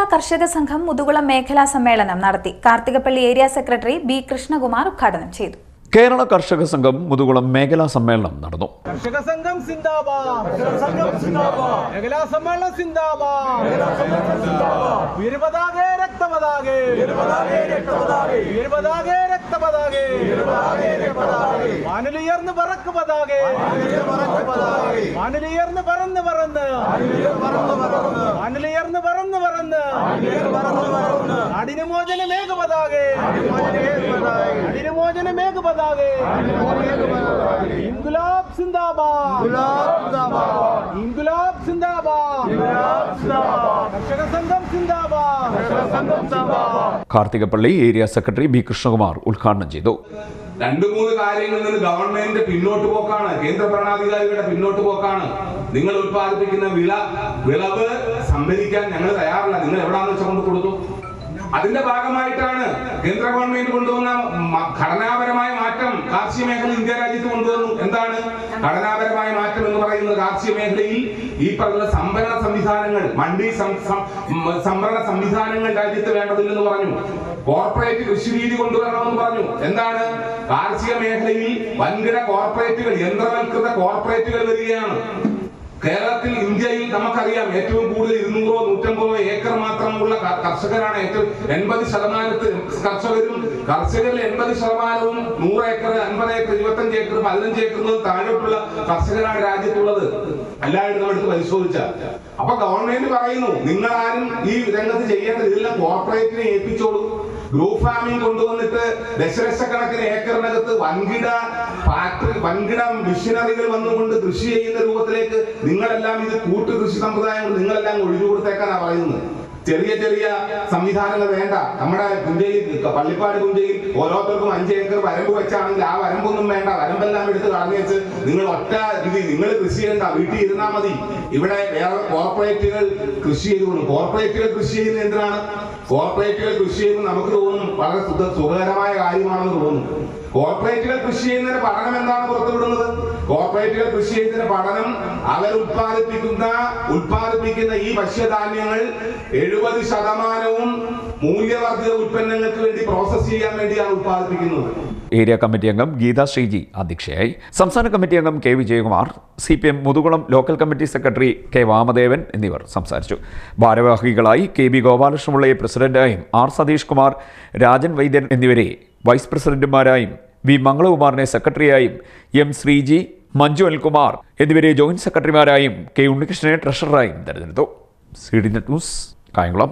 കേരള കർഷക സംഘം മുതുകുളം മേഖലാ സമ്മേളനം നടത്തി. Karthikappally area secretary B Krishnakumar ഉദ്ഘാടനം ചെയ്തു. കേരള കർഷക സംഘം മുതുകുളം മേഖലാ സമ്മേളനം നടന്നു. കർഷക സംഘം സിന്ദാബാദ്, മേഖലാ സമ്മേളനം സിന്ദാബാദ്, വീരപതാകെ രക്തപതാകെ, വീരപതാകെ രക്തപതാകെ, വാനിലുയർന്ന് പറക്ക് പതാകെ, വാനിലുയർന്ന് പറന്ന് പറന്ന്, വാനിലുയർന്ന് പറന്ന് പറന്ന്, അടിനുമോചന മേഘപതാകെ, അടിനുമോചന മേഘപതാകെ, ഇൻകുലാബ് സിന്ദാബാദ്, ഇൻകുലാബ് സിന്ദാബാദ്, കർഷക സംഘം സിന്ദാബാദ്. Karthikappally area secretary B Krishnakumar ഉദ്ഘാടനം ചെയ്തു. 2-3 കാര്യങ്ങളിൽ നിന്ന് ഗവൺമെന്റിന്റെ പിന്നോട്ട് പോക്കാണ്, കേന്ദ്ര ഭരണാധികാരികളുടെ പിന്നോട്ട് പോക്കാണ്. നിങ്ങൾ ഉത്പാദിപ്പിക്കുന്ന വിളവ് സംഭരിക്കാൻ ഞങ്ങൾ തയ്യാറല്ല. നിങ്ങൾ എവിടാന്ന് വെച്ചാൽ കൊണ്ട് കൊടുത്തു. അതിന്റെ ഭാഗമായിട്ടാണ് കേന്ദ്ര ഗവൺമെന്റ് കൊണ്ടുവന്ന ഘടനാപരമായ മാറ്റം കാർഷിക മേഖല ഇന്ത്യ രാജ്യത്ത് കൊണ്ടുവന്നു. എന്താണ് ഘടനാപരമായ മാറ്റം എന്ന് പറയുന്നത്? കാർഷിക മേഖലയിൽ ഈ പറഞ്ഞ സംഭരണ സംവിധാനങ്ങൾ, മണ്ഡി സംഭരണ സംവിധാനങ്ങൾ രാജ്യത്ത് വേണ്ടതില്ലെന്ന് പറഞ്ഞു. കോർപ്പറേറ്റ് കൃഷി രീതി കൊണ്ടുവരണമെന്ന് പറഞ്ഞു. എന്താണ്? കാർഷിക മേഖലയിൽ വൻകിട കോർപ്പറേറ്റുകൾ, യന്ത്രവൽകൃത കോർപ്പറേറ്റുകൾ വരികയാണ്. കേരളത്തിൽ, ഇന്ത്യയിൽ നമുക്കറിയാം ഏറ്റവും കൂടുതൽ 200-150 ഏക്കർ മാത്രമുള്ള കർഷകരാണ്. ഏറ്റവും 80% കർഷകരിൽ 80%വും 100 ഏക്കർ, 50 ഏക്കർ, 25 ഏക്കർ, 15 ഏക്കർ താഴോട്ടുള്ള കർഷകരാണ് രാജ്യത്തുള്ളത്. എല്ലാവരും നമ്മൾ എടുത്ത് പരിശോധിച്ചാൽ. അപ്പൊ ഗവൺമെന്റ് പറയുന്നു, നിങ്ങളാരും ഈ രംഗത്ത് ചെയ്യേണ്ടത്, ഇതെല്ലാം കോർപ്പറേറ്റിനെ ഏൽപ്പിച്ചോളൂ. ഗ്രൂപ്പ് ഫാമിംഗ് കൊണ്ടുവന്നിട്ട് ദശലക്ഷക്കണക്കിന് ഏക്കറിനകത്ത് വൻകിട ഫാക്ടറി, വൻകിട മെഷീനറികൾ വന്നുകൊണ്ട് കൃഷി ചെയ്യുന്ന രൂപത്തിലേക്ക് നിങ്ങളെല്ലാം ഇത് കൂട്ടുകൃഷി സമ്പ്രദായങ്ങൾ നിങ്ങളെല്ലാം ഒഴിഞ്ഞു കൊടുത്തേക്കാനാ പറയുന്നത്. ചെറിയ ചെറിയ സംവിധാനങ്ങൾ വേണ്ട. നമ്മുടെ കുഞ്ചയിൽ, പള്ളിപ്പാട് കുഞ്ചയിൽ ഓരോരുത്തർക്കും 5 ഏക്കർ വരമ്പ് വെച്ചാണെങ്കിൽ ആ വരമ്പൊന്നും വേണ്ട. വരമ്പെല്ലാം എടുത്ത് കളഞ്ഞു വെച്ച് നിങ്ങൾ ഒറ്റ രീതി നിങ്ങൾ കൃഷി ചെയ്യണ്ട, വീട്ടിൽ ഇരുന്നാൽ മതി. ഇവിടെ വേറെ കോർപ്പറേറ്റുകൾ കൃഷി ചെയ്തുകൊള്ളു. കോർപ്പറേറ്റുകൾ കൃഷി ചെയ്യുന്നത് എന്തിനാണ്? കോർപ്പറേറ്റുകൾ കൃഷി ചെയ്യുമ്പോൾ നമുക്ക് തോന്നും വളരെ സുഖകരമായ കാര്യമാണെന്ന് തോന്നുന്നു. കോർപ്പറേറ്റുകൾ കൃഷി ചെയ്യുന്നതിന് പഠനം എന്താണ് പുറത്തുവിടുന്നത്? കോർപ്പറേറ്റുകൾ കൃഷി ചെയ്യുന്നതിന് പഠനം അവർ ഉത്പാദിപ്പിക്കുന്ന ഈ ഭക്ഷ്യധാന്യങ്ങൾ 70% മൂല്യവർദ്ധിത ഉൽപ്പന്നങ്ങൾക്ക് വേണ്ടി പ്രോസസ് ചെയ്യാൻ വേണ്ടിയാണ് ഉത്പാദിപ്പിക്കുന്നത്. ഏരിയ കമ്മിറ്റി അംഗം ഗീത ശ്രീജി അധ്യക്ഷയായി. സംസ്ഥാന കമ്മിറ്റി അംഗം K Vijayakumar, CPM Muthukulam local committee secretary K Vamadevan എന്നിവർ സംസാരിച്ചു. ഭാരവാഹികളായി KB ഗോപാലകൃഷ്ണപിള്ളയെ പ്രസിഡന്റായും, R സതീഷ് കുമാർ, രാജൻ വൈദ്യൻ എന്നിവരെ വൈസ് പ്രസിഡന്റുമാരായും, V മംഗളകുമാറിനെ സെക്രട്ടറിയായും, M ശ്രീജി, മഞ്ജു അൽകുമാർ എന്നിവരെ ജോയിന്റ് സെക്രട്ടറിമാരായും, K ഉണ്ണികൃഷ്ണനെ ട്രഷററായും തെരഞ്ഞെടുത്തു. CDNet news, Kayamkulam.